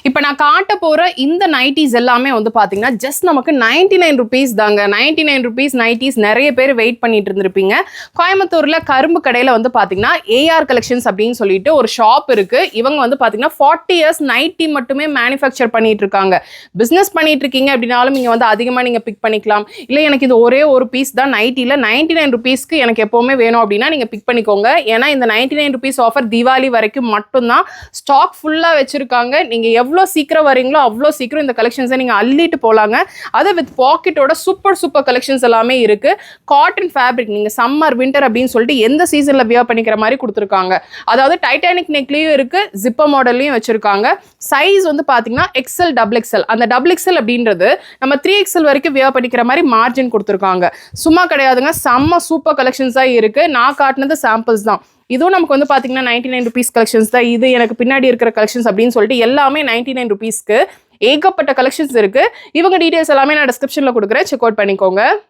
இப்போ நான் காட்ட போற இந்த நைட்டிஸ் எல்லாமே வந்து பாத்தீங்கன்னா ஜஸ்ட் நமக்கு 99 rupees தாங்க. 99 rupees நைட்டிஸ் நிறைய பேர் வெயிட் பண்ணிட்டு இருந்திருப்பீங்க. கோயம்புத்தூர்ல கரும்பு கடையில வந்து பாத்தீங்கன்னா ஏஆர் கலெக்ஷன்ஸ் அப்படின்னு சொல்லிட்டு ஒரு ஷாப் இருக்கு. இவங்க வந்து பாத்தீங்கன்னா 40 years நைட்டி மட்டுமே மேனுஃபேக்சர் பண்ணிட்டு இருக்காங்க. பிசினஸ் பண்ணிட்டு இருக்கீங்க அப்படின்னாலும் நீங்க வந்து அதிகமா நீங்க பிக் பண்ணிக்கலாம். இல்ல எனக்கு இது ஒரே ஒரு பீஸ் தான் நைட்டில 99 rupeesக்கு எனக்கு எப்பவுமே வேணும் அப்படின்னா நீங்க பிக் பண்ணிக்கோங்க. ஏன்னா இந்த 99 rupees ஆஃபர் தீபாவளி வரைக்கும் மட்டும்தான் ஸ்டாக் ஃபுல்லா வச்சிருக்காங்க. நீங்க எவ்வளவு சீக்கிரம் வரீங்களோ அவ்வளோ சீக்கிரம் இந்த கலெக்ஷன்ஸை நீங்க அள்ளிட்டு போலாங்க. அது வித் பாக்கெட்டோட சூப்பர் கலெக்ஷன்ஸ் எல்லாமே இருக்கு. காட்டன் ஃபேப்ரிக் நீங்க சம்மர் வின்டர் அப்படின்னு சொல்லிட்டு எந்த சீசன்ல வியர் பண்ணிக்கிற மாதிரி கொடுத்துருக்காங்க. அதாவது டைட்டானிக் நெக்லயும் இருக்கு, ஜிப்பர் மாடல்லையும் வச்சிருக்காங்க. சைஸ் வந்து பாத்தீங்கன்னா XL XXL. அந்த XXL அப்படின்றது நம்ம 3XL வரைக்கும் வியர் பண்ணிக்கிற மாதிரி மார்ஜின் கொடுத்துருக்காங்க. சும்மா கிடையாதுங்க, செம்ம சூப்பர் கலெக்ஷன்ஸா இருக்கு. நான் காட்டினது சாம்பிள்ஸ் தான். இதுவும் நமக்கு வந்து பாத்தீங்கன்னா 99 rupees கலெக்ஷன்ஸ் தான். இது எனக்கு பின்னாடி இருக்கிற கலெக்ஷன்ஸ் அப்படின்னு சொல்லிட்டு எல்லாமே 99 rupeesக்கு ஏகப்பட்ட கலெக்ஷன்ஸ் இருக்கு. இவங்க டீடைல்ஸ் எல்லாமே நான் டிஸ்கிரிப்ஷன்ல கொடுக்குறேன், செக் அவுட் பண்ணிக்கோங்க.